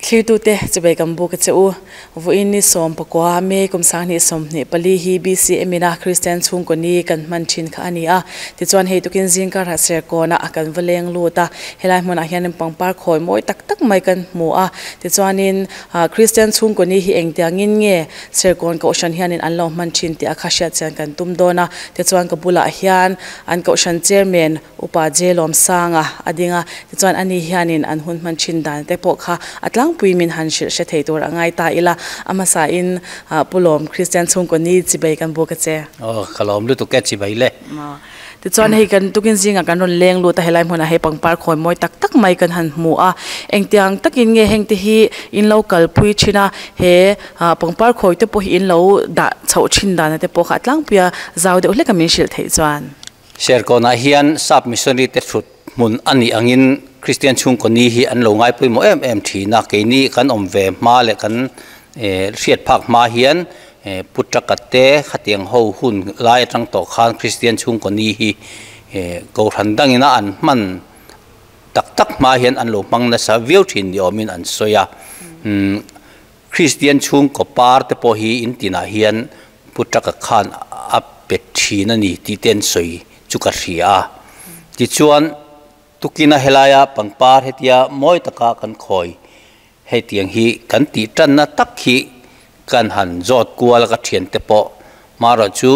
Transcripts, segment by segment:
Clear to te chibai kambu ka cheu voin ni som pakwa me kum sang ni som ni pali hi BC Emina Christian chung ko ni kan man thin kha ani a ti chuan hei tukin jing kar ha ser ko na akan veleng lu ta helai hmona hian pangpar khoi moi tak tak mai kan mu a ti chuanin Christian chung ko ni hi eng tiangin nge ser kon ko shan hian in anlo man thin ti akhasha chan kan tum dona ti chuan ka bula hian an ko shan chairman upa jelom sanga adinga ti chuan ani hian in an hun man thin dan te pok kha atlang pui min han shil she thei tur angai ta ila amasa in pulom Christian chung ko ni chibai kan bu ka che khalom lu tu ke chibai le ti chuan hei kan tukin jinga kan ron leng lu ta helai hmona hei pangpar khoi moi tak tak mai kan han mu a engtiang takin nge heng te hi in local pui china he pangpar khoi te po hi in lo da chho chin da na te po kha atlang pia zau de ule ka min shil thei chuan share ko na hian sub missionary te thut mun ani angin Christian chung ko ni hi an lo ngai pui mo em thina ke ni kan om ve ma le kan riat phak ma hian putrakatte khatiang ho hun lai tang to khan Christian chung ko ni hi ko thandang ina an man tak tak ma hian an lo mang na sa view thin ni omin an soya Christian chung ko par te po hi in tina hian putraka khan a pet thina ni ti ten soi chuka ria ti chuan tukina helaya pangpar hetia moi taka kan khoi hetiang hi kan ti tan na tak hi kan han zot kual ka thian te po maro chu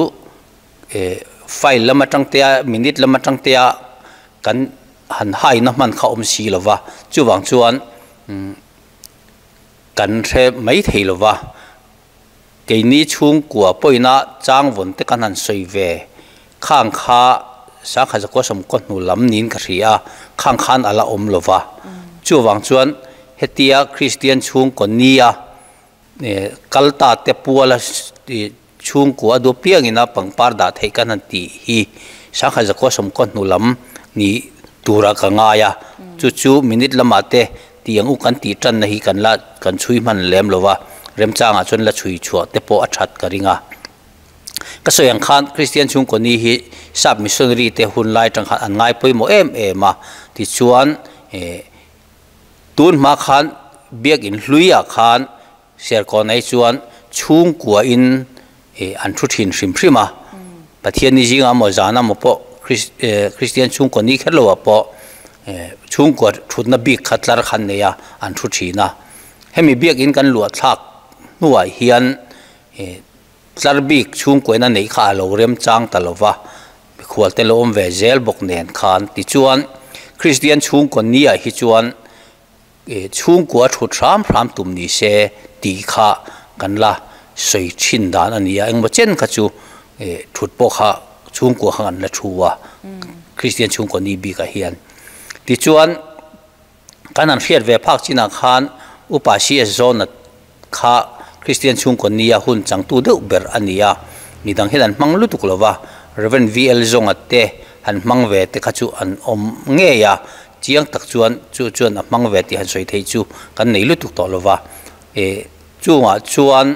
file lama tangtia minute lama tangtia kan han hai na man kha om si lova chu wang chuan kan the mai thei lova ke ni chung kwa poina changwon te kan han soi ve khang kha sa kha ko som ko nu lam nin ka ria khang khan ala om lova chu wang chuan hetia Christian chung ko nia kalta te puala chung ko adu piangina pangpar da thei kan ti hi sa kha ko som ko nu lam ni tura ka nga ya chu minute lama te tiang u kan ti tan na hi kan la kan chui man lem lova rem changa chon la chui chua te po athat karinga kasoyang khan Christian chung ko ni hi sub missionary te hun lai tang khan an ngai poi mo ma ti chuan tun ma khan biak in hluia khan share ko nei chuan chung kwa in an thu thin hrim hrima pathian ni jinga mo jana mo po Christian chung ko ni khelo po chung ko thutna bik khatlar khan ne ya an thu thina hemi biak in kan lu thak nuai hian tlarbik chung ko na nei kha lo rem chang talova khwal te lo om ve zel bok nen khan ti chuan Christian chung ko nia hi chuan chung ko thu thram tum ni se ti kha kan la soi chin dan ania engma chen kha chu thut po kha chung ko han la thuwa Christian chung ko ni bi ka hian ti chuan kanan fiat ve phak china khan upasi zone kha Christian chung ko nia hun chang tu de ber ania midang helan manglu tuklova Reverend VL zong atte han mangve te kha chu an om nge ya chiang tak chuan a mangve ti han soi thei chu kan nei lu tuk to lova chuwa chuan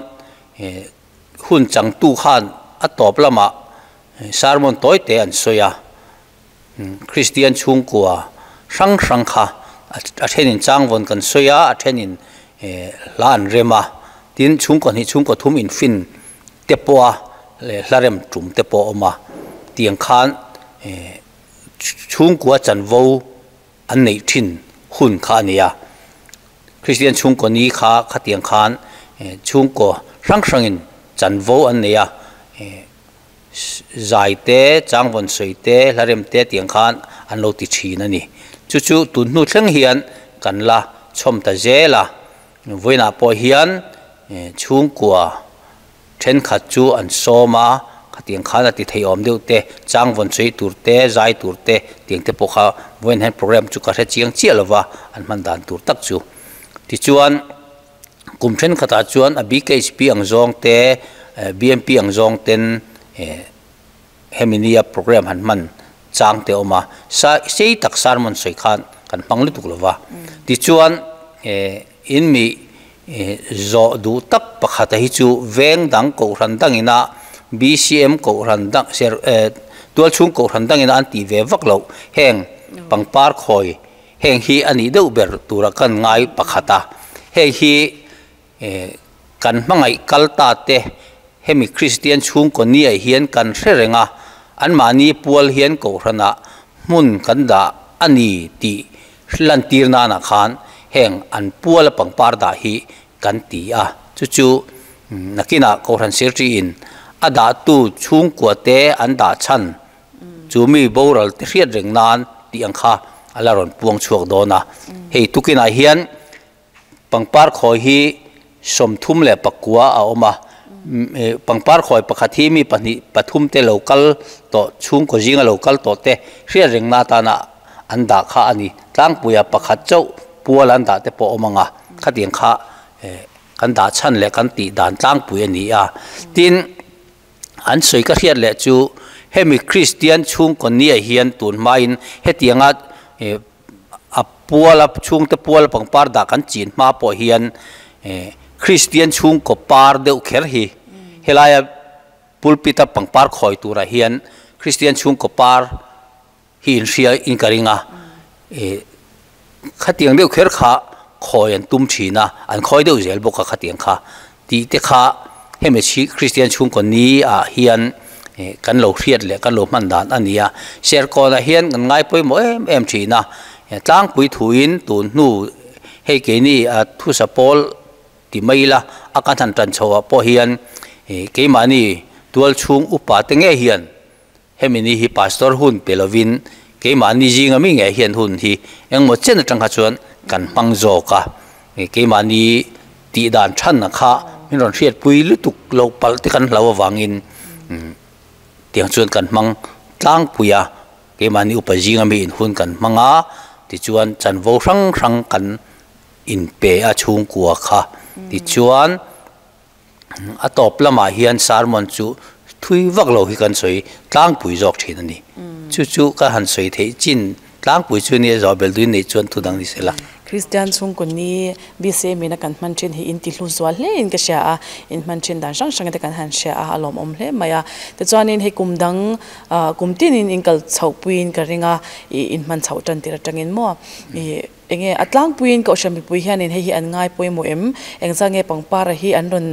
hun chang tu khan a top lama sermon toy te an soya Christian chung ko sang kha a thenin changwon kan soya a thenin lan rema tin chung ko ni chung ko thum in fin te poa le hlarem tum te po oma tiang khan chung ko chan vo an nei thin hun kha nia Christian chung ko ni kha tiang khan chung ko sang in chan vo an nia zai te changwon soi te hlarem te tiang khan an lo ti thina ni chu tu nu thleng hian kan la chom ta zela voina po hian chung kwa then khat chu an soma khatiang khana ti thei om deu te changwon chei turte zai turte tiang te pokha voin han program chu ka re chiang chialova an man dan tur tak chu ti chuan kum then khata chuan a BKHP ang zong te BMP ang zong ten heminia program han man chang te oma sa sei tak sarmon soi khan kan panglu tuklova ti chuan in mi zo du tak pakhata hi chu veng dang ko ran dang ina BCM ko ran dang ser tual chung ko ran dang ina anti ve vak lo heng pangpar khoi heng hi ani deuh ber tura kan ngai pakhata he hi kan mangai kalta te hemi Christian chung ko ni ai hian kan hrerenga an mani pual hian ko rana mun kan da ani ti lantir na na khan heng an pual pangpar da hi kan ti a chu nakina ko ran sirti in ada tu chung ko te an da chan chumi boral te riat reng nan ti angkha alaron puang chuak dona hei tukina hian pangpar khoi hi somthum le pakua a oma pangpar khoi pakhathi mi pani pathum te local to chung ko jinga local to te riat reng na ta na anda kha ani tlang puya pakhat chau pual anda te po omanga khatiang kha kan da chan le kan ti dan tlang puya ni a tin an soi ka riat le chu hemi Christian chung kon ni hian tun main hetianga a puala chung te pual pangpar da kan chin ma po hian Christian chung ko par deuh kher hi helaya pulpita pangpar khoi tura hian Christian chung ko par hi in ria in karinga khatiang deuh kher kha khoi an tum thina an khoi deuh zel boka khatiang kha ti te kha hemi Christian chung ko ni a hian kan lo riat le kan lo man dan ania share ko na hian kan ngai poi mo em thina tlang pui thuin tun nu hei ke ni thu sapol ti maila akan than tan chowa po hian ke mani tual chung upa te nge hian hemini hi pastor hun pelovin ke mani jinga mi nge hian hun hi engmo chen atang kha chuan kan mangzo ka ke mani ti dan than na kha min ron riat pui lutuk lo pal te kan lawa wangin tiang chuan kan mang tlang puya ke mani upa jinga mi in hun kan manga ti chuan chan vo rang rang kan in pe a chung kwa kha ti chuan atop lama hian sermon chu thui vak lo hi kan soi tlang pui jok thin ani chu ka han soi thei chin tlang pui chu ni zobel du nei chuan thu dang ni sela Christian chung ko ni BCM na kan man chin hi in ti hlu zwal hle in ka sha a in man chin dan sang sang te kan han sha a alom om hle maya te chuanin he kumdang kumtin in kal chau puin ka ringa in man chau tan tira tangin mo enge atlang puin ko shami pui hian in hi an ngai poi mo em engzange pangpar hi an ron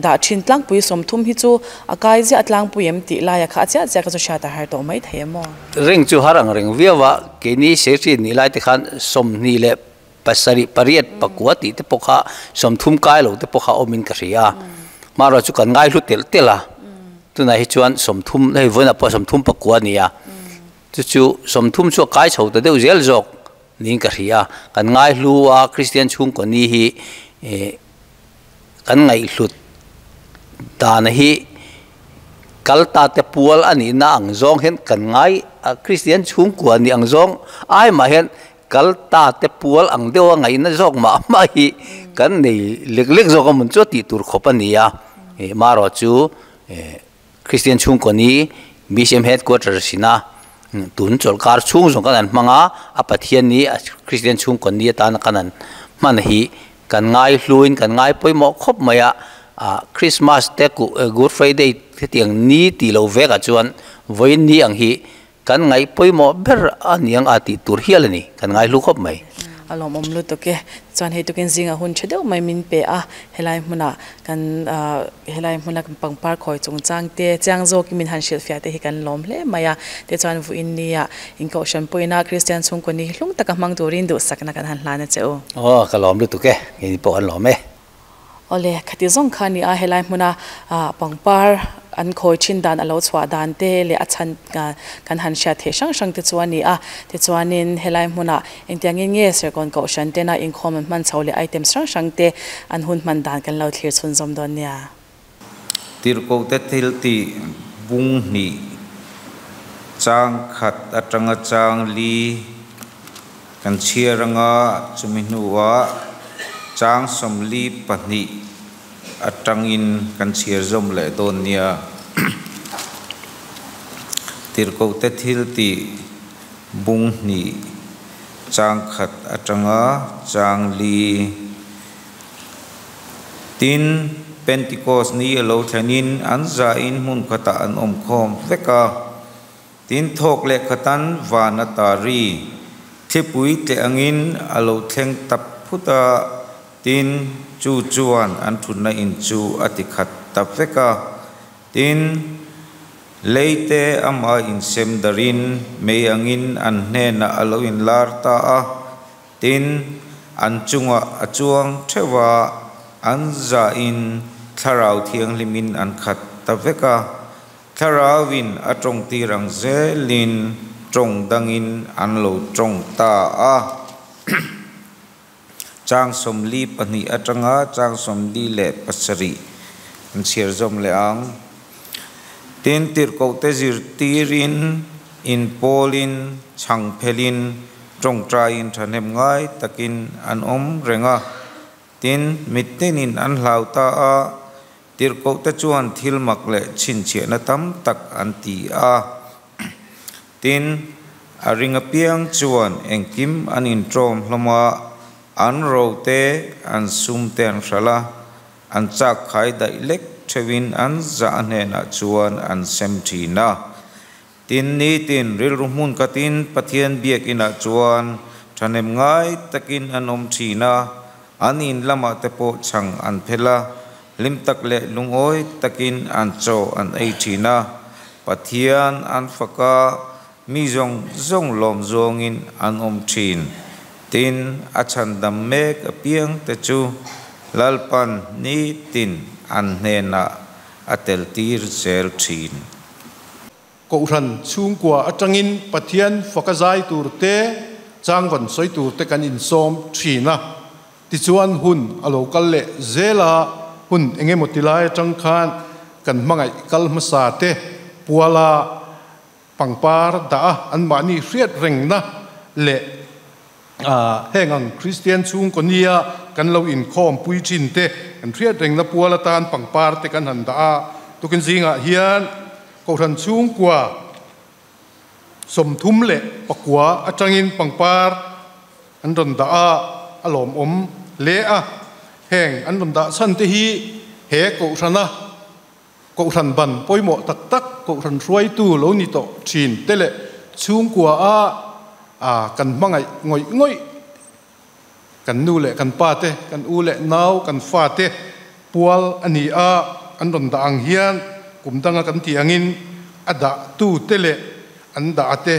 da thin tlang pui som thum hi chu akai ji atlang pui em ti la ya kha cha cha ka chu sha ta har to mai themo ring chu harang ring viawa ke ni se chi ni lai te khan som ni le pasari pariat pakwati te pokha som thum kai lo te pokha omin ka ria maro chu kan ngai hlu tel tela tuna hi chuan som thum nei vona po som thum pakwa nia chu som thum chu kai chho te deu zel jok ning ka ria kan ngai hluwa Christian chung ko ni hi kan ngai hlut ta na hi kalta te pual ani na ang zong hen kan ngai Christian chung ko ni ang zong ai ma hen kalta te pual ang dewa ngai na zok ma hi kan nei lek zok mun chu ti tur khopania maro chu Christian chung ko ni BCM headquarters sina tun chol kar chung zong kan manga apathian ni Christian chung ko ni ta na kanan man hi kan ngai hluin kan ngai poi mo khop maya Christmas te ku Good Friday tiang ni ti lo veka chuan voin ni ang hi kan ngai poi mo ber aniang ati tur hialani kan ngai lu khop mai alom om lu to ke chan he to ken zinga hun chedeu mai min pe a helai muna kan helai muna kan pangpar khoi chung chang te chang zo ki min han shil fia te hi kan lom hle maya te chan vu in nia in ko shan poina Christian chung ko ni hlung taka mang turin du sakna kan han hlana cheu ka lom lu to ke ni po an lom e ole khati zong khani a helai muna pangpar an khoi chin dan alo chwa dan te le achan kan han sha the sang sang te chuani a te chuanin helai muna engtiang nge ser kon ko shan te na in khom man chaule item sang sang te an hun man dan kan lo thlir chun zom don nia tir ko te thil ti bung ni chang khat atanga chang li kan chiranga chuminuwa chang somli pani atangin kan chiar zom le don nia tir ko te thil ti bung ni chang khat atanga chang li tin Pentecost ni lo thanin an za in mun khata an om khom veka tin thok le khatan vanatari thipui te angin alo thleng tap phuta tin chu chuan an thun na in chu ati khat tap veka tin leite ama in sem darin me angin an hne na alo in lar ta a tin an chunga achuang thewa an za in tharau thiang limin an khat tap veka tharawin atong ti rang zelin trong dangin an lo trong ta a chang som li pani atanga chang som li le pasari an siar zom le ang tin tir ko te zir tirin in polin chang phelin trong train thanem ngai takin an renga tin mitenin an hlau ta a tir ko te chuan thil mak le chin che na tam tak an ti a tin aringa piang chuan engkim an in trom hloma an rote an sum ten shala an chak khai dai lek thewin an za ne na chuan an sem thina tin ni tin ril rumun katin pathian biak ina chuan thanem ngai takin anom thina anin lama te po chang an phela lim tak le lungoi takin an cho an ei thina pathian an faka mi zong lom zongin an thin tin achan dam mek apiang te chu lalpan ni tin an hena atel tir zel thin ko ran chung kwa atangin pathian fakazai turte changwan soi turte kan in som thina ti chuan hun alo kal le zela hun enge motilai tang khan kan mangai kal masa te puala pangpar da an mani riat reng na le hengang Christian chung konia kan lo in khom pui chin te kan riat reng na puala tan pangpar te kan han da tukin zinga hian ko ran chung kwa som thum le pakwa atangin pangpar an ron da alom le a heng an ron da san te hi he ko rana ko ran ban poimo tak tak ko ran ruai tu lo ni to chin tele chung kwa kan mangai ngoi kan nu le kan pa te kan u le nau kan fa te pual ani an ron da ang hian kumdanga kan tiangin ada tu tele an da ate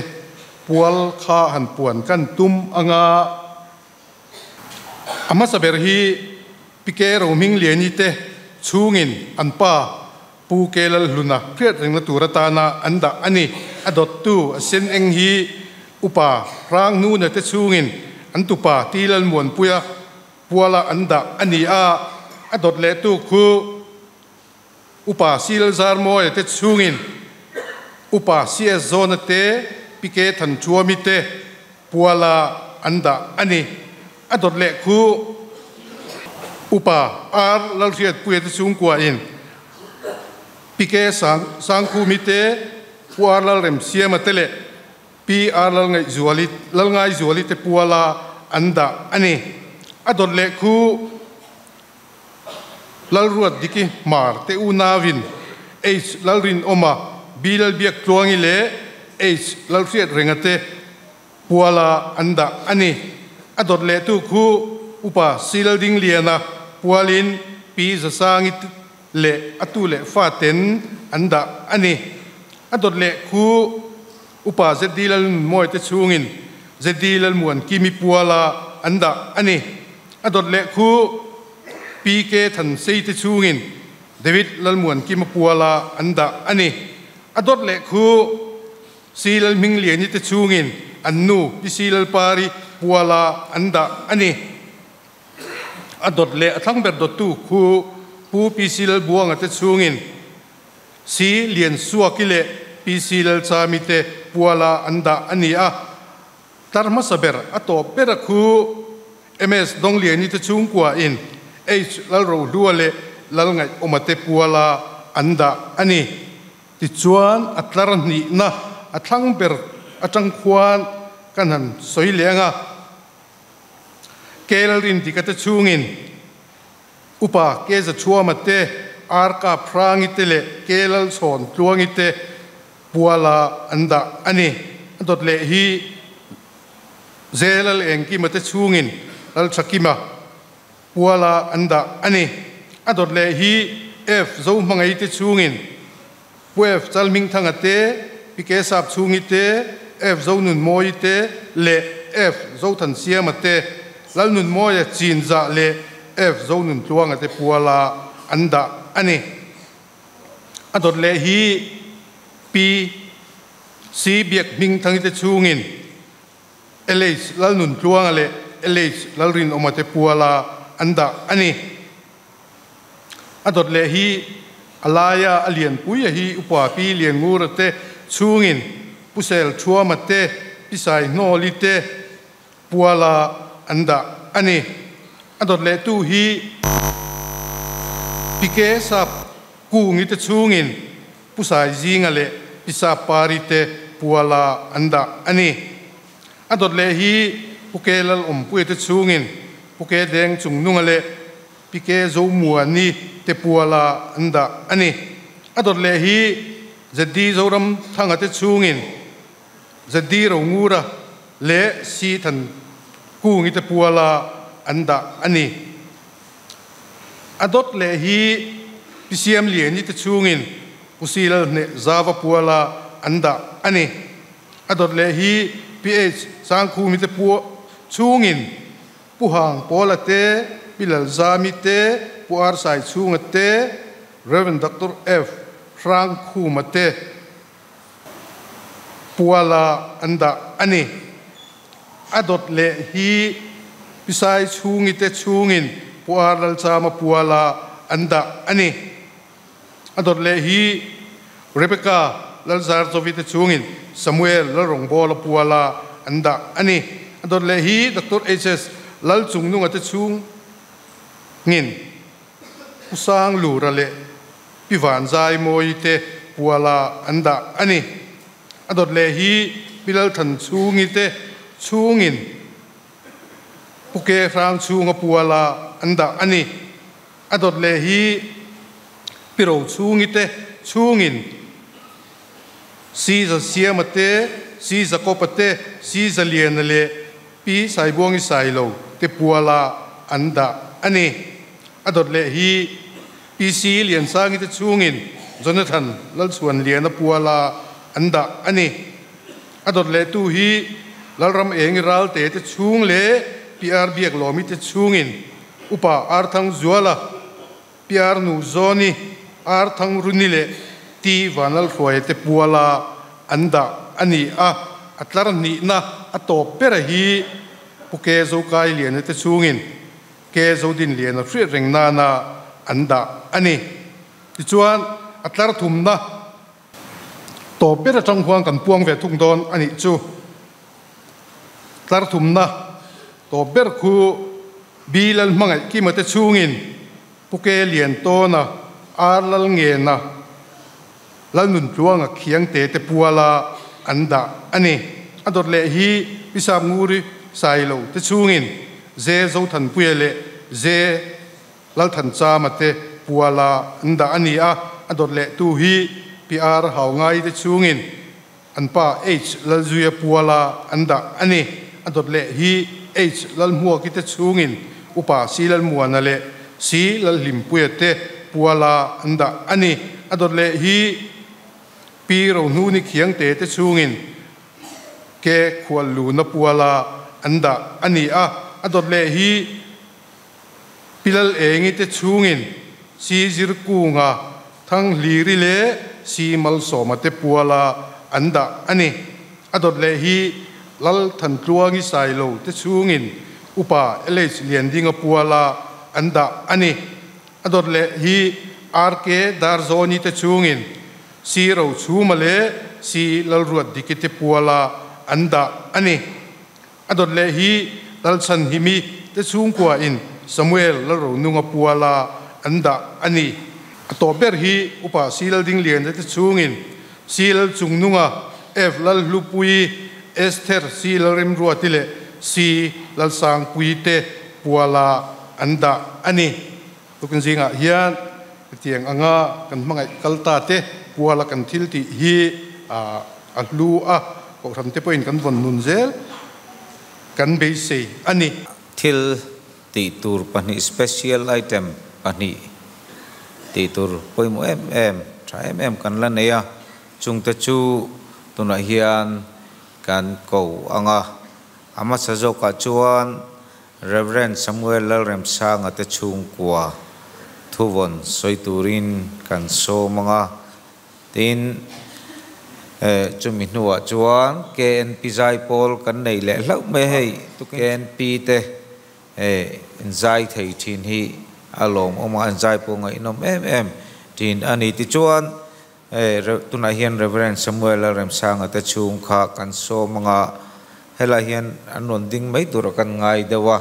pual kha han puan kan tum anga ama saber hi pike ro ming liani te chungin an pa pu kelal luna khiat rengna turatana anda ani adot tu asen eng hi upa rang nu na te chungin an tupa tilal muan puya puala anda ani adot le tu khu upa sil zar mo te chungin upa cs zone te pike than chuami te puala anda ani adot le khu upa ar lal riat puya te chung kwa in pike sang khu mi te puar lal rem siama tele pi ar lal ngai zuali te puala anda ani adot le khu lal ruat diki mar te unavin h lal rin oma bilal biak tluangi le h lal riat rengate puala anda ani adot le tu khu upa silal ding liana pualin pi zasangit le atu le faten anda ani adot le khu upa zedilal moi te chungin zedilal muan kimi puala anda ani adot le khu PK than sei te chungin David lalmuan kim puala anda ani adot le khu silal ming liani te chungin annu pisilal pari puala anda ani adot le athang ber dot tu khu pu pisilal buang te chungin si lian suakile pisilal chamite puala anda ani tarma saber ato pera khu ms dong liani te chung kwa in h lal ro duale lal ngai omate puala anda ani ti chuan atlar ni na athang ber atang khuan kanan soi lenga kelrin tikata chungin upa ke za chuamate arka prangitele kelal son tluangite puala anda ani dot le hi zelal engki mate chungin lal chakima puala anda ani adot le hi f zo mangai te chungin puef chalming thanga te pike sap chungi te f zo nun moi te le f zo than siam te lal nun moi chin za le f zo nun tuang te puala anda ani adot le hi pi si biak ming thang te chungin elais lal nun tuang le elais lal rin omate puala anda ani adot le hi alaya alien puya hi upa pi lian ngur te chungin pusel chuama te pisai noli te puala anda ani adot le tu hi pike sap kungi te chungin pusai zinga le pisa pari te puala anda ani adot le hi pukelal puya te chungin puke deng chungnunga le pike zo muani te puala anda ani adot le hi zadi zoram thanga te chungin zadi ro ngura le si than kungi te puala anda ani adot le hi pisiam liani te chungin pusilal ne zava puala anda ani adot le hi ph sangkhu mi te pu chungin puhang pola te bilal zami te puar sai chunga te Reverend Dr. F Frank Khumate puala anda ani adot le hi pisai chungi te chungin puar lal chama puala anda ani adot le hi Rebecca lal zar zovi te chungin Samuel lal rongbola puala anda ani adot le hi Dr. HS lal chungnunga te chung ngin usang lura le pivan zai moi te puala anda ani adot le hi pilal than chungi te chungin puke rang chunga puala anda ani adot le hi piro chungi te chungin si za siamate si za kopate si za lianale pi sai bongi sai lo te puala anda ani adot le hi PC lian sangi te chungin Jonathan lal suan lian puala anda ani adot le tu hi lal ram eng ral te chung le PR biak lomi te chungin upa arthang zuala PR nu zoni arthang runile ti vanal khoi te puala anda ani a atlar ni na atop pera hi puke zo kai lian te chungin ke zo din lian fri reng na na anda ani tichuan atlar thumna to pera tang huang kan puang ve thung don ani chu tlar thumna to ber khu bilal mangai ki mate chungin puke lian to na arlal nge na lal nun tuanga khiang te te puala anda ani adot le hi pisam nguri sailo te chungin ze zo than puele ze lal than cha mate puala anda ani a adot le tu hi PR haw ngai te chungin anpa h lal zuya puala anda ani adot le hi h lal muwa ki te chungin upa si lal muwa na le si lal limpuya te puala anda ani adot le hi pi ro nu ni khiang te te chungin ke khwal lu na puala anda ani a adot le hi pilal engi te chungin si zir kunga thang liri le si mal soma te puala anda ani adot le hi lal than tluangi sailo te chungin upa elech lian dinga puala anda ani adot le hi RK darzoni te chungin si ro chuma le si lal ruat dikite puala anda ani adot le hi lal chan himi te chung kwa in Samuel lal ro nunga puala anda ani atober hi upa silal ding lian te chungin silal chungnunga f lal lupui Esther silal rim ruatile si lal sang puite puala anda ani tukin zinga hian tiang anga kan mangai kalta te puala kan thil ti hi a lu a ko tham te point kan von nun zel kan be se ani thil ti tur pani special item pani ti tur poi mo tha kan la neya chung ta chu tuna hian kan ko anga ama sajo ka chuan Reverend Samuel Lalrem sang ate chung kwa thuvon soiturin kan so manga tin chumi nuwa chuan KNP zai pol kan nei le lau me hei tu KNP te zai thei thin hi alom oma zai po ngai nom tin ani ti chuan tuna hian Reverend Samuel Lalrem sang ate chung kha kan so manga hela hian anon ding mai tur kan ngai dewa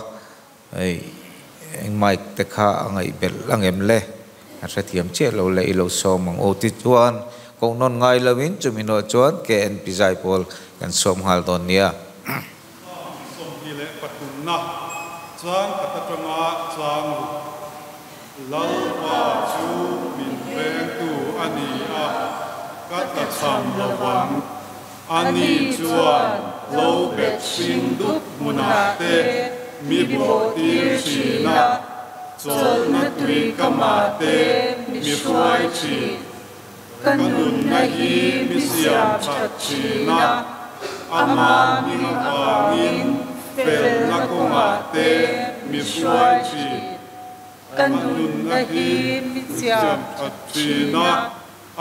mai te kha angai bel angem le atha thiam che lo le lo so mang o ti chuan ko non ngai lawin chumino chuan KNP zai pol kan som hal don nia som hi le patunna chuan katatanga chuan lalwa chu min veng tu ani a kata cham lawang ani chuan lo bet sing dup munate mi bo tir china chol na tui kamate mi fuai chi kanun na hi mi siam chat china ama mi ngawangin fel na kumate mi fuai chi kanun na hi mi siam chat china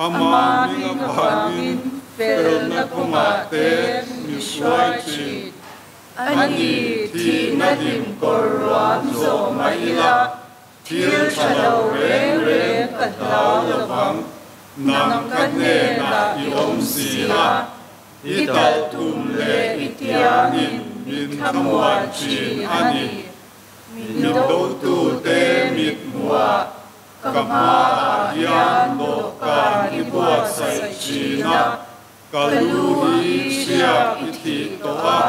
ama mi ngawangin fel na kumate mi fuai chi ani thi na dim korwan zo maila thil chalo reng reng katlau lawang nang kane na iom sila ital tum le itianin min thamuan chin ani min do tu te mit mua kama hian do kan ibuat sai china kaluhi sia iti toa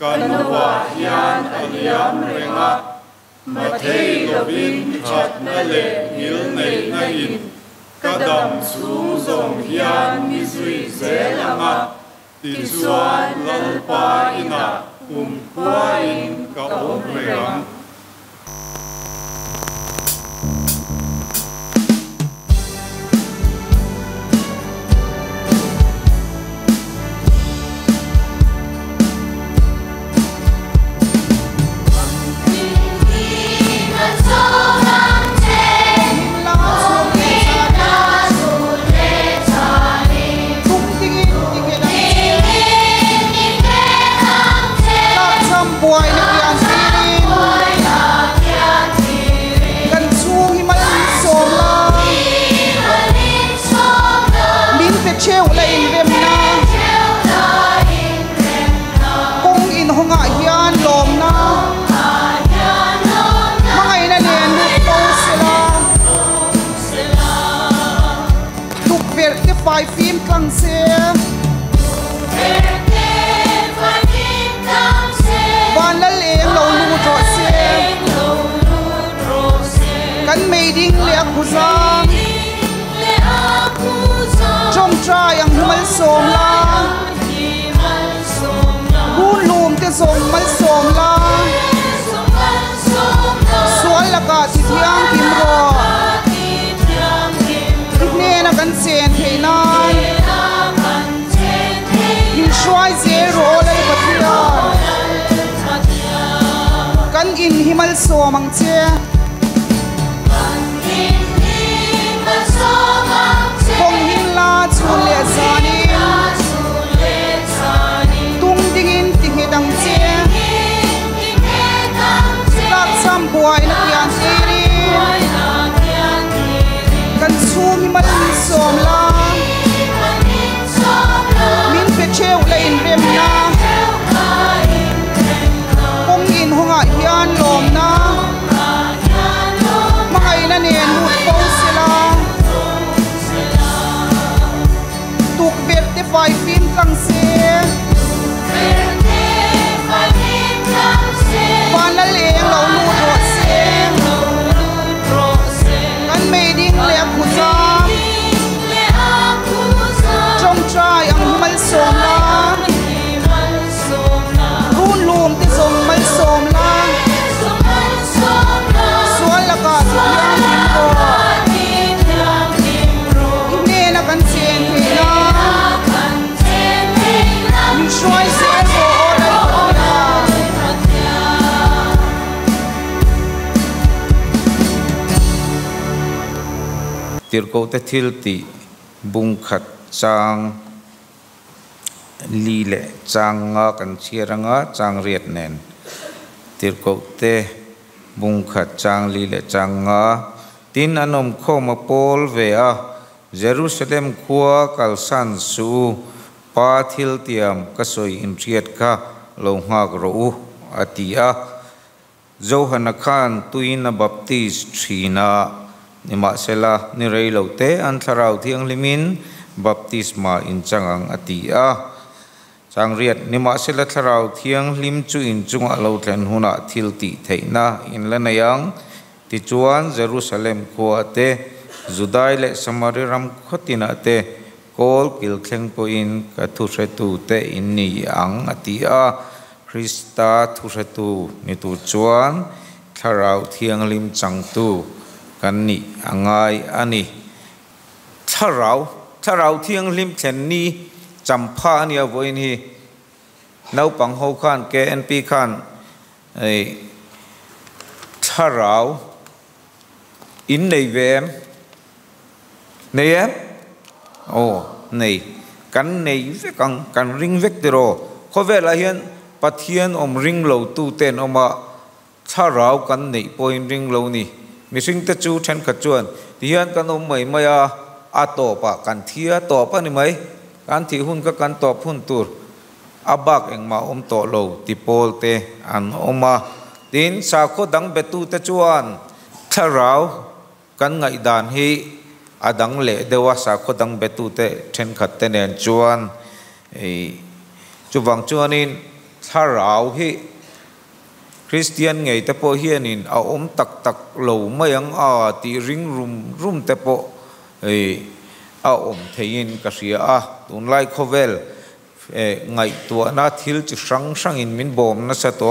kanwa hian aliam renga mathei lovin chat na le ngil nei na in kadam chung zong hian mi zui zelanga ti chuan lalpa ina kwa in ka om renga phim căng xe van la leng lo lu tro xe kan mei ding le khu zang trong trai ang mal som la hun lum te som mal som la sual la ka ti thiang kim ro ne na kan sen thei nan in shwai zero le patia kan in himal so mang che kong hin la chu le zani tung ding in ti he dang che lak sam buai na kian siri kan chu himal som la min pe cheu le in rem na kong in honga hian lom na mai na ne nu po sila tuk ber te fai phim tang se van la leng lo nu ro se kan mei ding le khu za trong trai ang mal som la run lum te som mal som la tir ko te thil ti bung khat chang li le chang nga kan chiranga chang riat nen tir ko te bung khat chang li le chang nga tin anom kho ma pol ve a Jerusalem khua kalsan su pa thil tiam ka soi in riat ka lo ngak ro atia Johanna Khan tuina baptist thina nima sela ni rei lo te an tharau thiang limin baptisma in changang atia chang riat nima sela tharau thiang lim chu in chunga lo tlen huna thil ti theina in lanayang ti chuan Jerusalem ko ate Judai le Samari ram khotina te kol kil thleng po in ka thu tu te in ni ang atia Krista thu tu ni tu chuan tharau thiang lim chang tu kan ni angai ani tharau thiang lim thlen ni champha ani avoin hi nau pang ho khan KNP khan ei tharau in nei vem nei em nei kan nei ve kan ring vek tero khovela hian pathian om ring lo tu ten oma tharau kan nei point ring lo ni missing te chu then kha chuan tian kan om mai maya a to pa kan thia to pa ni mai kan thi hun ka kan top hun tur abak engma om to lo ti pol te an oma tin sa kho dang betu te chuan tharau kan ngai dan hi adang le dewa sa kho dang betu te then khat te nen chuan chuwang chuanin tharau hi Christian ngei te po hianin a om tak lo mayang a ti ring rum te po a om thein ka ria a tun lai khovel ngai tua na thil chi sang in min bom na sa to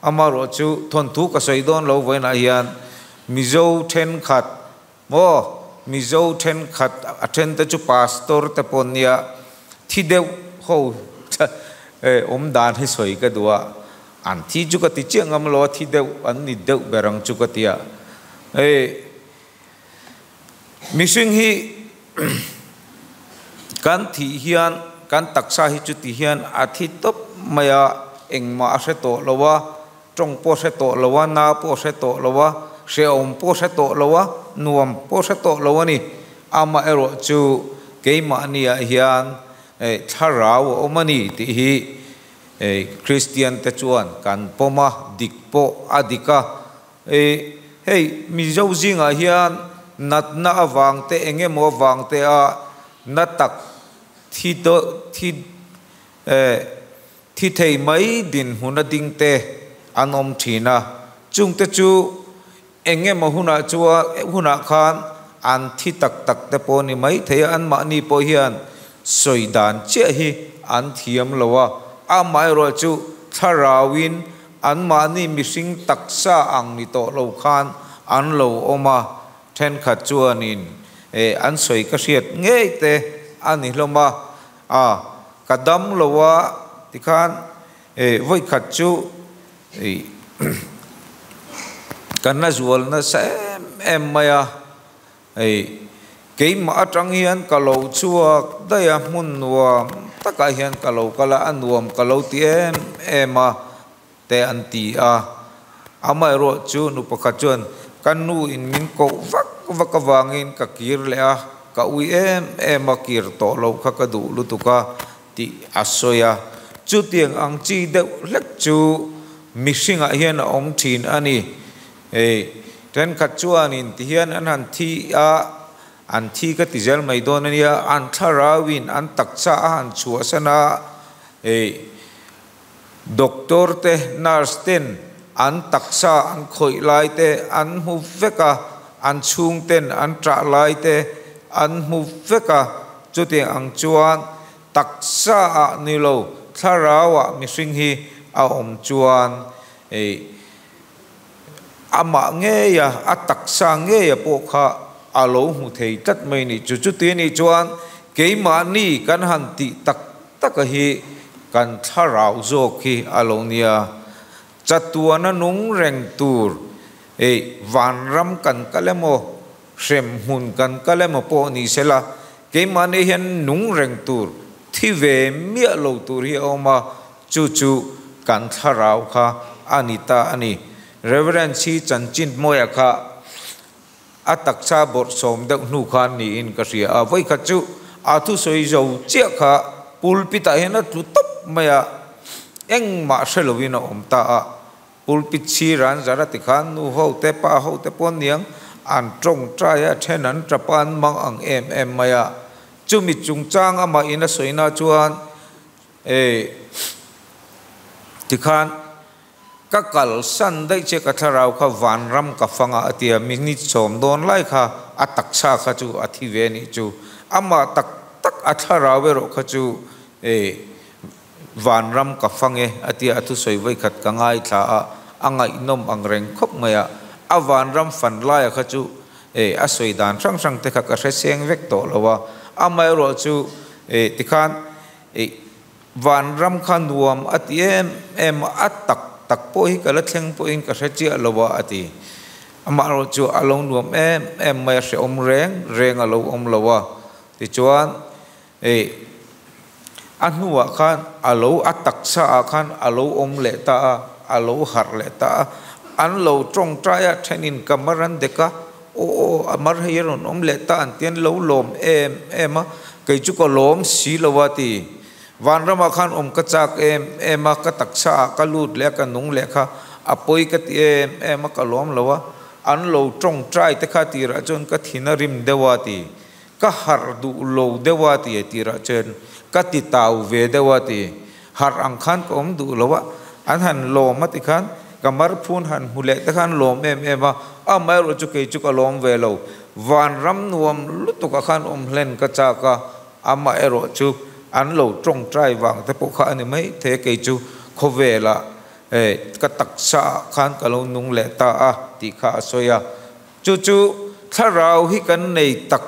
amaro chu thon thu ka soidon lo voina hian mizo then khat mizo then khat athen te chu pastor te ponia thi deu ho om dan hi soi ka duwa an thi chu ka ti cheng am lo thi deu an ni deu berang chu ka tia missing hi kan thi hian kan taksa hi chu ti hian a thi top maya engma se to lowa trong po se to lowa na po se to lowa se om po se to lowa nuam po se to lowa ni ama ero chu keima ania hian tharau omani ti hi Christian te chuan kan poma dikpo adika hey mi zo zinga hian nat na awang te enge mo wang te a natak thi thei mai din huna ding te anom thina chung te chu enge mo huna khan an thi tak te po ni mai thei an ma ni po hian soidan che hi an thiam lowa a mai ro chu tharawin an ma ni missing taksa ang ni to lo khan an lo oma then khat chuanin an soi ka riat ngei te ani hloma kadam lowa tikhan voi khat chu kanna zual na em maya keima atang hian kalo chuak daya mun nuam taka hian kalo kala anuam kalo ti ema te anti ama ro chu nu pakhat chuan kanu in min ko vak wangin ka kir le ka ui ema kir to lo kha ka du lutuka ti asoya chu tiang ang chi de lek chu mixinga hian om thin ani ten khat chuan in ti hian an han thi an thi ka tijal mai don ania an tharawin an takcha an chuasana doctor te nurse ten an takcha an khoi lai te an hu veka an chung ten an tra lai te an hu veka chuti ang chuan takcha ni lo tharawa missing hi a om chuan ama nge ya ataksa nge ya po kha alo hu thei tat mai ni chu ti ni chuan keima ni kan han ti tak hi kan tharau zo khi alonia chatuana nung reng tur van ram kan kalemo xem hun kan kale mo po ni sela ke mane hian nung reng tur thi ve mia lo tur hi oma chu chu kan tharau kha anita ani reverend chi chanchin moya kha atak cha bor som deuh nu khan ni in ka ria a voi kha chu a thu soi zo chia kha pulpit a hian a tu top maya eng ma shelovina omta a pulpit chi ran zara ti khan nu ho te pa ho te pon niang an trong traya thenan trapan mang ang em maya chumi chungchang ama ina soina chuan ti khan ka kal san dai che ka tharau kha van ram ka fanga atia minit som don lai kha atak sa kha chu athi ve ni chu ama tak tak atharau ve ro kha chu van ram ka fange atia atu soi vai khat ka ngai tha angai nom ang reng khop maya a van ram fan lai kha chu a soi dan sang sang te kha ka seng vek to lowa amai ro chu ti khan van ram khan nuam atiem em atak tak po hi kala thleng po in ka chi lowa ati ama ro chu along nuam em mai se om reng alo om lowa ti chuan anuwa khan alo atak sa khan alo om le ta alo har le ta an lo trong traya thenin kamaran deka o amar heron om le ta an tian lo lom em kai chu ko lom si lowati van rama khan om ka chak em ka taksa ka lut le ka nung le kha apoi ka ti em ka lom lowa an lo trong trai te kha ti ra chon ka thina rim dewati ka har du lo dewati ti ra chen ka ti tau ve dewati har ang khan ko om du lowa an han lom ati khan kamar phun han hule te khan lom em a mai ro chu ke chu ka lom ve lo van ram nuam lutu ka khan om hlen ka cha ka ama ero chu an lo trong trai wang te po kha ani mai the ke chu kho ve la ka tak sa khan ka lo nung le ta a ti kha soya chu chu tharau hi kan nei tak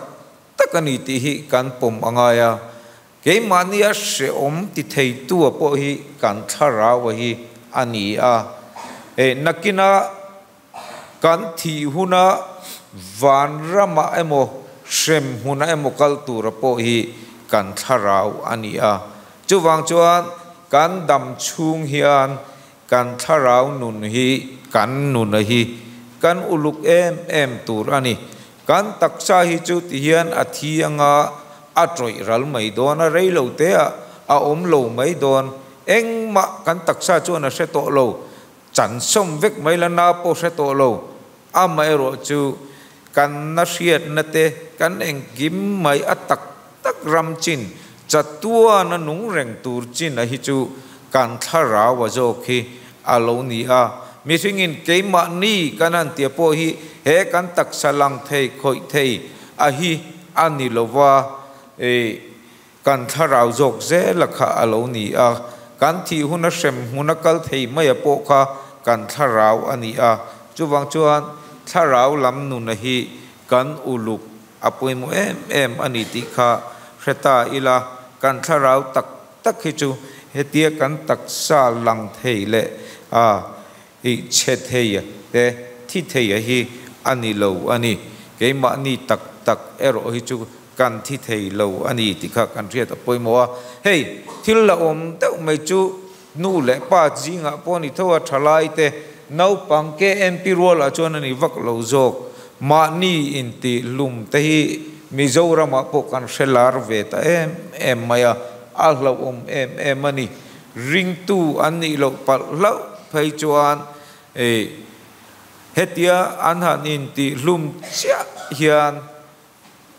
takani ti hi kan pom angaya ke mania se om ti thei tu po hi kan tharau hi ani a nakina kan thi huna van rama emo sem huna emo kal tu ra po hi kan tharau ania chuwang chuan kan dam chung hian kan tharau nun hi kan nun hi kan uluk em tur ani kan taksa hi chu ti hian athi anga atroi ral mai don a rei lo te a om lo mai don eng ma kan taksa chu na se to lo chan som vek mai la na po se to lo a mai ro chu kan na riat na te kan eng gim mai atak tak ram chin chatua na nung reng tur chin a hi chu kan thara wa zo khi alo ni a mi thingin keima ni kanan tia po hi he kan tak salang thei khoi thei a hi ani lova kan tharau jok ze lakha alo ni a kan thi huna sem huna kal thei mai po kha kan tharau ani a chuwang chuan tharau lam nu na hi kan uluk apoi mo em ani ti kha reta ila kan tharau tak tak hi chu hetia kan tak sa lang thei le i che thei te thi thei hi ani lo ani ke ma ni tak tak ero hi chu kan thi thei lo ani ti kha kan riat apoi mo hey thil la om te mai chu nu le pa jinga poni thowa thalai te nau pang ke mp rol a chon ani vak lo jok ma ni in ti lum te hi mizoram a po kan shelar ve ta em maya al lo em ani ring tu ani lo pal lo phai chuan hetia an han in ti lum cha hian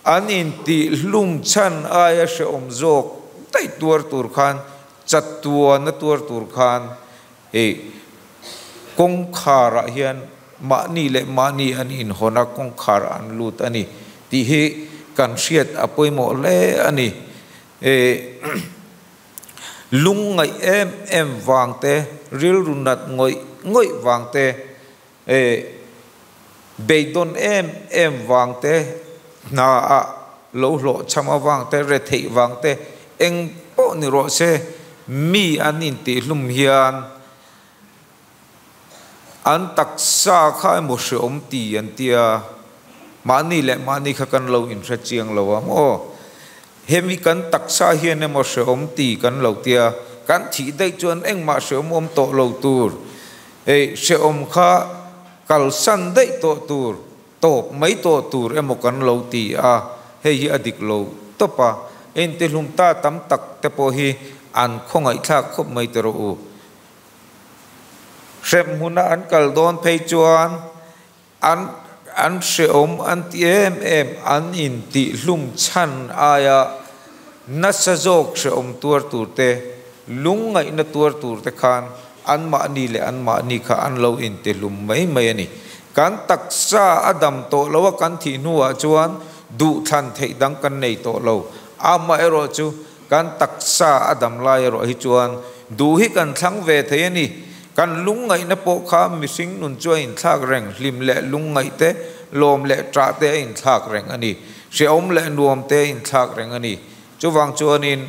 an in ti lum chan aya she om jok tai tur khan chatua na tur khan kong khara hian ma ni an in hona kong khara an lut ani ti hi kan riat apoi mo le ani lung ngai em wang te ril runat ngoi wang te beidon em wang te na a lo chama wang te re thei wang te eng po ni ro se mi an in ti lum hian an taksa kha mo se om ti an tia mani le mani kha kan lo in ra chiang lo wa mo hemi kan taksa hian emo se om ti kan lo tia kan thi dei chuan engma se om to lo tur se om kha kal san dei to tur to mai to tur emo kan lo ti a hei adik lo topa en te lum ta tam tak te po hi an khongai thak khop mai te ro u sem huna an kal don phei chuan an se om an ti em an in ti lum chan aya na sa jok se om tur tur te lungai na tur tur te khan an ma ni le an ma ni kha an lo in te lum mai mai ani kan taksa adam to lo kan thi nuwa chuan du than thei dang kan nei to lo ama ero chu kan taksa adam lai ero hi chuan du hi kan thlang ve thei ani kan lungai na po kha missing nun chu in thak reng lim le lungai te lom le tra te in thak reng ani se om le nuam te in thak reng ani chu wang chuan in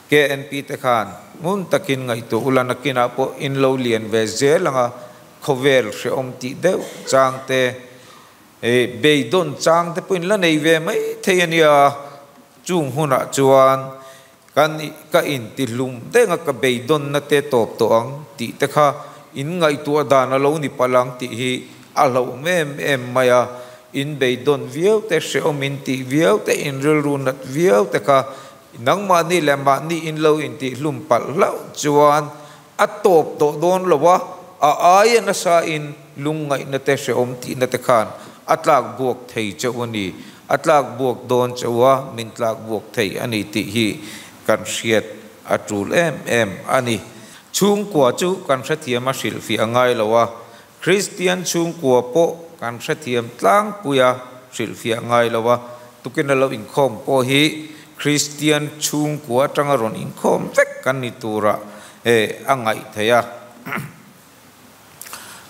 KNP te khan mun takin ngai tu ulana kina po in lo lian ve zelanga khovel se om ti deu chang te beidon chang te pin la nei ve mai theiania chung huna chuan kan ka in ti lum de nga ka beidon na te top to ang ti te kha in ngai tu adana lo ni palang ti hi alo em maya in beidon viau te se om in ti viau te in rul runat viau te kha nang ma ni le ma ni in lo in ti lum pal lau chuan a top to don lo wa ai na sa in lungai na te se om ti na te khan atlak buak thei chawani atlak buak don chawa min tlak buak thei ani ti hi kan siat atul em ani chung kwa chu kan sathiam a sil fi angai lawa Christian chung kwa po kan sathiam tlang puya sil fi angai lawa tukin lo in khom po hi Christian chung kwa tangaron in khom vek kan ni tura angai theya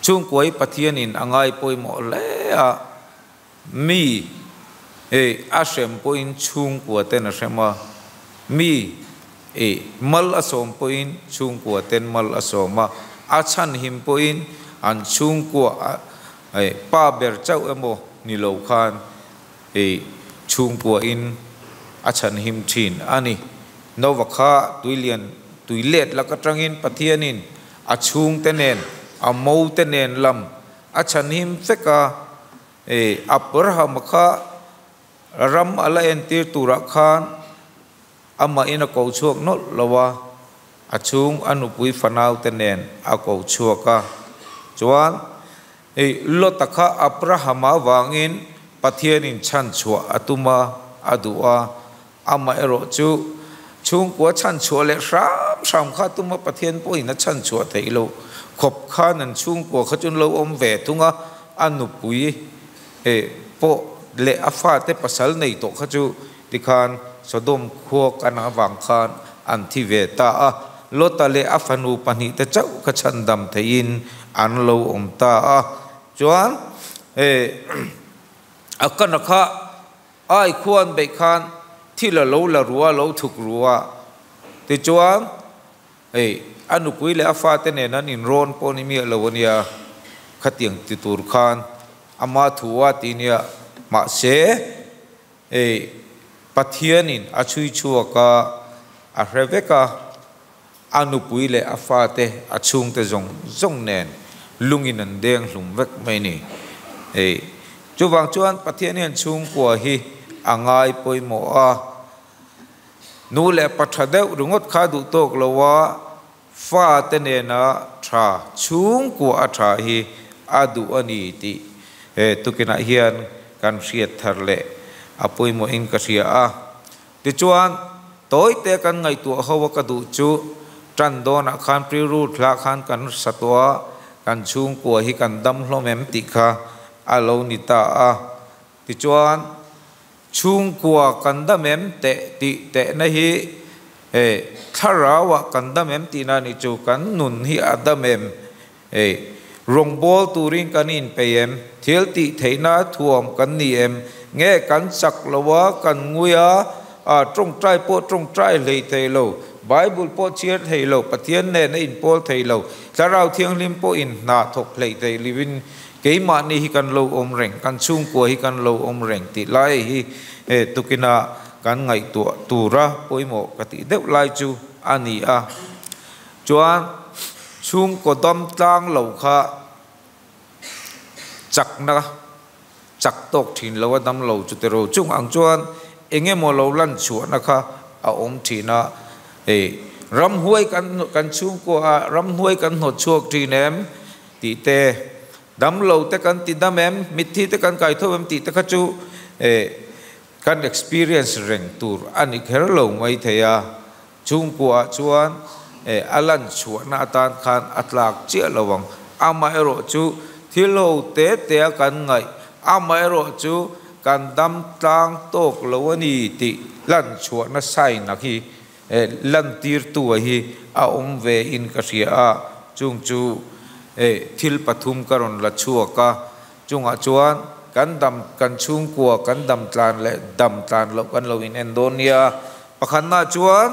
chung kwa pathian in angai poi mo le a mi asem point chung kwa ten asema mi mal asom point chung kwa ten mal asoma achan him point an chung kwa pa ber chau emo ni lo khan chung kwa in achan him thin ani novakha tuilet lakatrangin pathianin achung tenen amo tenen lam achan him feka Abraham kha ram ala entir tura khan ama ina ko chuak no lawa achung anupui fanau tenen a ko chuaka chuan lotakha Abraham wangin pathianin chan chua atuma adua ama ero chu chung kwa chan chua le ram kha tuma pathian po ina chan chua theilo khop khan an chung kwa khachun lo om ve tunga anupui po le afa te pasal nei to khachu tikhan Sodom kho kana wang khan an thi ve ta a lota le afanu pani te chau ka chandam thein an lo om ta a chuan akana kha ai khuan be khan thila lo la ruwa lo thuk ruwa te chuan anu pui le afa te ne nan in ron poni mi lawania khatiang ti tur khan ama thuwa tinia ma se pathianin achui chuaka a hreveka anupui le afate achung te zong nen lungin an deng hlum vek mai ni chuwang chuan pathianin chung kwa hi angai poimo a nu le pathadeu rungot kha du tok lowa fa te ne na tha chung kwa a tha hi adu ani ti tukina hian kan siat thar le apoi mo in kasia a ti chuan toy te kan ngai tu hawa ka du chu tran don a khan pri ru thla khan kan satwa kan chung ko hi kan dam hlomem ti kha alo ni ta a ti chuan chung ko kan damem te na hi tharawa kan damem ti na ni chu kan nun hi adamem rong bol turin kanin pem thil ti theina thuam kan ni em nghe kan sak lawa kan nguya trong trai po trong trai le thelo Bible po chiar thelo pathian ne in pol thelo sarau thiang lim po in na thok le thei livin cái mà ni hi kan lo om reng kan chung kwa hi kan lo om reng ti lai hi tukina kan ngai tu ra poimo ka ti deuh lai chu ani a chuan chung ko dom tlang lo kha chak tok thin lo dam lo chu te ro chung ang chuan enge mo lo lan chu na kha a om thina ram huai kan chung ko a ram huai kan hot chuak thi nem ti te dam lo te kan ti dam em mit thi te kan kai tho em ti te kha chu kan experience reng tur ani kher lo mai theya chung ko a chuan alan chu na tan khan atlak chia lawang ama ero chu thilo te kan ngai ama ero chu kan dam tlang tok lo ani ti lan chu na sai na hi lan tir tu hi a om ve in ka ria a chung chu thil pathum karon la chuaka chunga chuan kan dam kan chung kwa kan dam tlan le dam tlan lo kan lo in Indonesia pakhan na chuan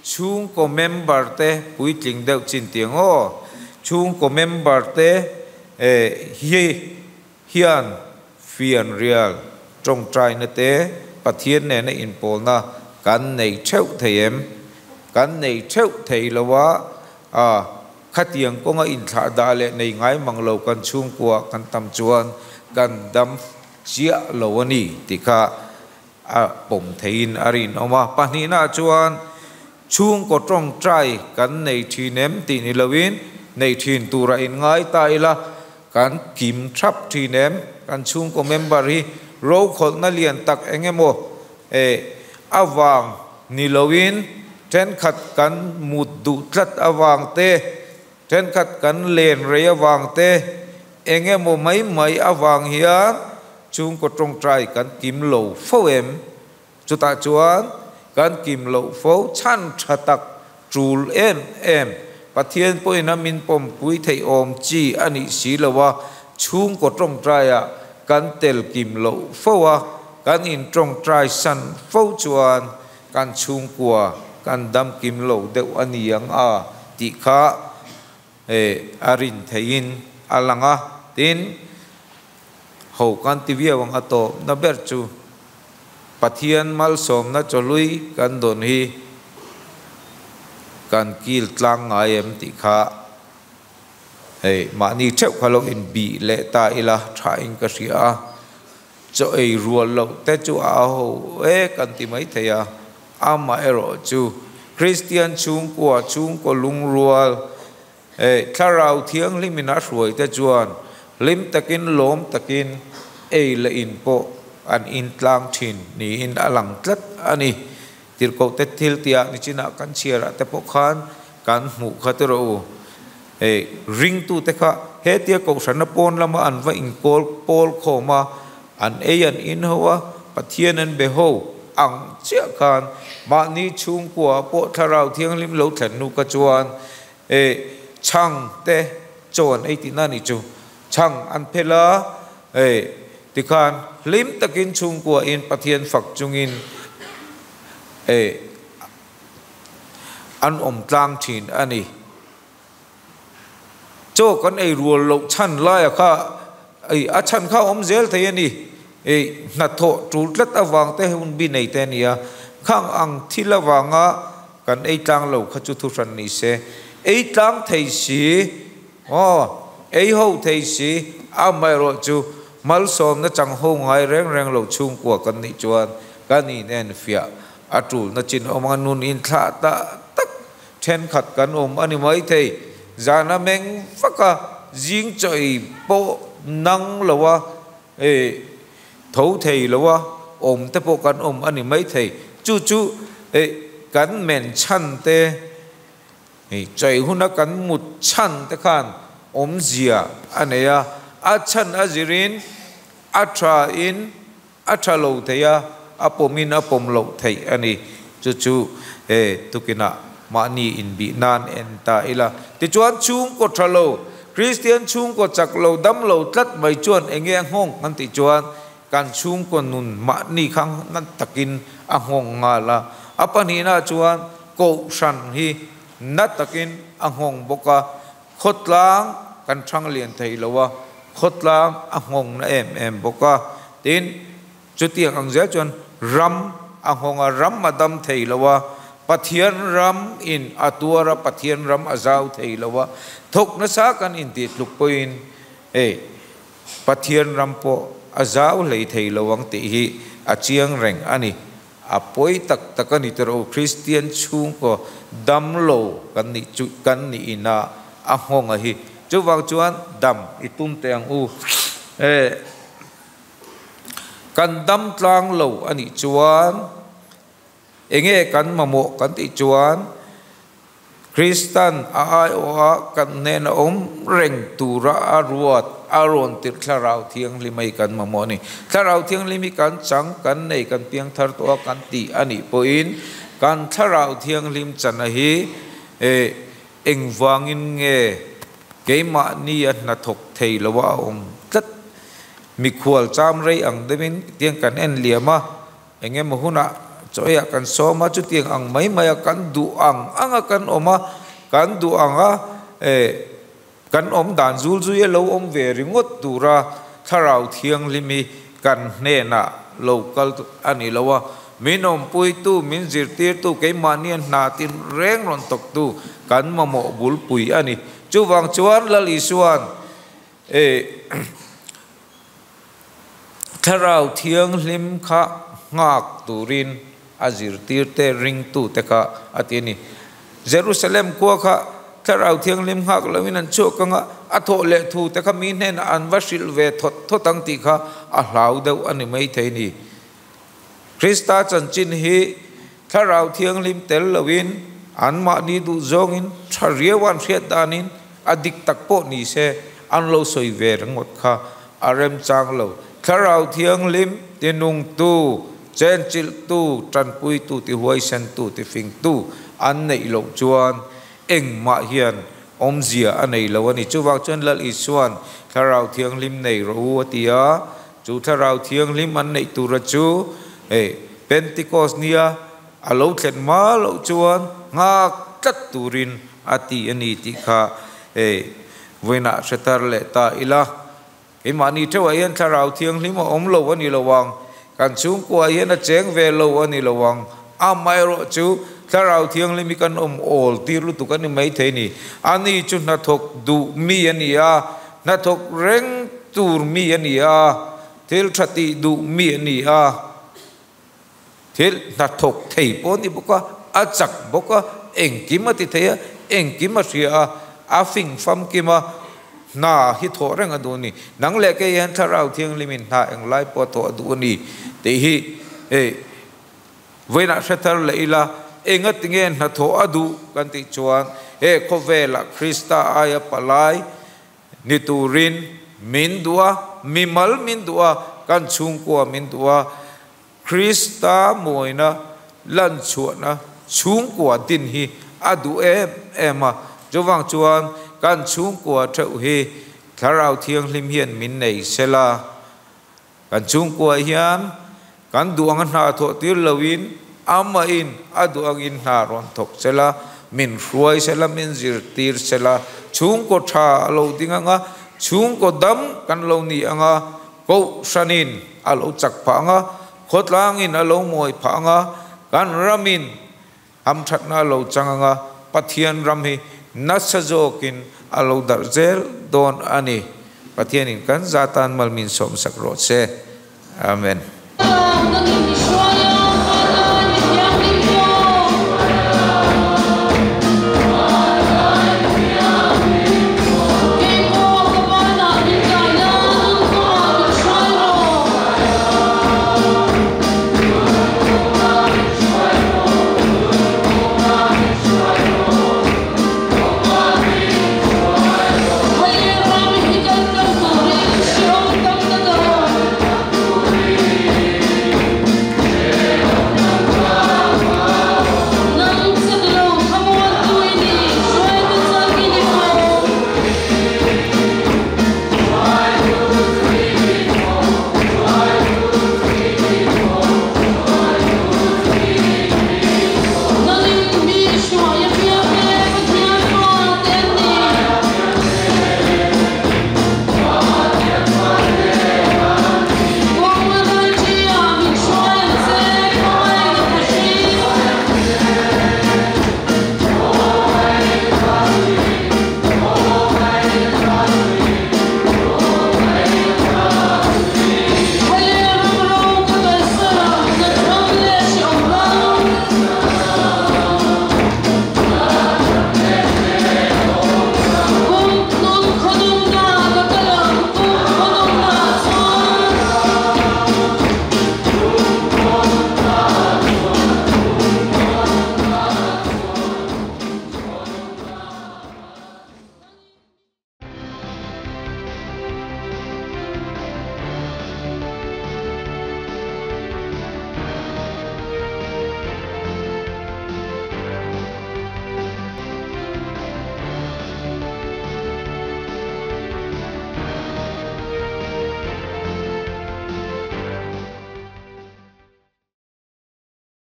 chung ko member te puitling deuh chin tiang o chung ko member te hian fian real trong trai na te pathian ne na in pol na kan nei theu theim kan nei theu thei lawa khatiang ko nga in tha da le nei ngai manglo kan chung kwa kan tam chuan kan dam chia lo ani tikha pom thein arin oma panina chuan chung ko trong trai kan nei thinem ti ni lovin nei thin tura in ngai tai la kan kim thap thinem kan chung ko member hi ro khol na lian tak engemo awang ni lovin ten khat kan mut du tlat awang te ten khat kan len re awang te engemo mai awang hian chung ko trong trai kan kim lo foem chuta chuan kan kim lo fo chan thatak trul em pathian poina min pom pui thei om chi ani si lawa chung ko trong trai a kan tel kim lo fo a kan in trong trai san fo chuan kan chung kwa kan dam kim lo deuh ani ang a ti kha arin thein alanga tin ho kan ti viawang ato na ber chu pathian mal som na cholui kan don hi kan kil tlang ngai em ti kha ma ni cheu khalong in bi le ta ila tha in ka ria cho rual lo te chu a ho kan ti mai theya ama ero chu Christian chung ko lung rual tharau thiang limina ruai te chuan lim takin lom takin le in po an in tlang thin ni in alang tlat ani tir ko te thil tia ni china kan chiara te po khan kan mu khatero ring tu te kha he tia ko san pon lama an va in pol khoma an an in hoa pathian an beho ang chia khan ma ni chung kwa po tharau thiang lim lo thlan nu ka chuan chang te chon ti na ni chu chang an phela tikhan lim takin chung kwa in pathian fak chungin an om tlang thin ani cho kan rual lo chan la kha a chan kha om zel thei ani na tho tul tlat awang te hun bi nei te nia khang ang thilawanga kan tlang lo kha chu thu ran ni se tlang thei si ho thei si a mai ro chu mal som na chang ho ngai reng lo chung kwa kan ni chuan kan ni nen fia atul na chin omang nun in tha ta tak then khat kan om ani mai thei zana meng faka jing choi po nang lawa thấu thầy lawa om te po kan om ani mai thei chu kan men chan te choi huna kan mut chan te khan om zia aneya achan azirin atra lo theya apomin apom lo thei ani chu tukina mani in bi nan en ta ila ti chuan chung ko thalo Christian chung ko chak lo dam lo tlat mai chuan enge hong kan ti chuan kan chung ko nun mani khang nan takin a hong nga la apani na chuan ko san hi nat takin a hong boka khotlang kan thang lian thei lowa khốt lang hong na em boka tin chu tiang ang zel chuan ram honga ram madam thei lawa pathian ram in atuara pathian ram azau thei lawa thok na sa kan in ti tluk poin pathian ram po azau lei thei lawang ti hi achiang reng ani apoi tak takani tero Christian chung ko damlo kan ni ina ahong hi chuwang chuan dam itum teang u kan dam tlang lo ani chuan enge kan mamo kan ti chuan Kristan ai o kan ne na reng tura aruat aron tir tharau thiang limai kan mamo ni tharau thiang limi kan chang kan nei kan piang thar to kan ti ani poin kan tharau thiang lim chan hi engwangin nge keima ni na thok thei lawa tat mi khual cham rei ang demin tiang kan en liama enge mohuna choya kan soma chu tiang ang mai maya kan du ang anga kan oma kan du anga kan om dan zul zu ye lo om ve ringot tura tharau thiang limi kan ne na local ani lawa minom pui tu min zir tir tu ke manian na tin reng ron tok tu kan mamo bul pui ani chuwang chuan lal isuan tharau thiang lim kha ngak turin azir tir te ring tu te kha atini Jerusalem ko kha tharau thiang lim ngak lawin an chu kanga atho le thu te kha min hen an vasil ve thot tang ti kha a hlau deuh ani mai theini Krista chanchin hi tharau thiang lim tel lawin an ma ni du zongin thariawan hriat danin adik takpo ni se an lo soi ve rangot kha arem chang lo tharau thiang lim tinung tu chen chil tu tran pui tu ti huai san tu ti fing tu an nei lo chuan eng ma hian om zia anei lo ani chuwak chuan lal isuan tharau thiang lim nei ro tia chu tharau thiang lim an nei tu ra chu Pentecost nia alo thlen ma lo chuan nga tat turin ati ani ti kha voina setar le ta ila imani thewa yan tharau thiang lim om lo ani lowang kan chung ko yan a cheng ve lo ani lowang amai ro chu tharau thiang lim kan ol tir lu tu kan mai theini ani chu na thok du mi ania na thok reng tur mi ania thil thati du mi ania thil na thok thei pon ni boka achak boka engkima ti theya engkima ria a fing fam kima na hi tho reng aduni nang le ke yan tharau thiang limin na eng lai po tho aduni te hi voina setar le ila engat ngen na tho adu kan ti chuan khovela Krista aya palai niturin min dua mimal min dua kan chung ko min dua Krista moina lan chuana chung ko tin hi adu ema jowang chuan kan chung ko thau hi tharau thiang lim hian min nei sela kan chung ko hian kan duang na tho tir lawin ama in adu angin na ron thok sela min ruai sela min zir tir sela chung ko tha lo dinga nga chung ko dam kan lo ni anga ko sanin alo chak pa nga khotlang in alo moi pha nga kan ramin am that na lo chang nga pathian ram hi nasajokin alo darzel don ani pathian in kan zatan malmin som sakro se amen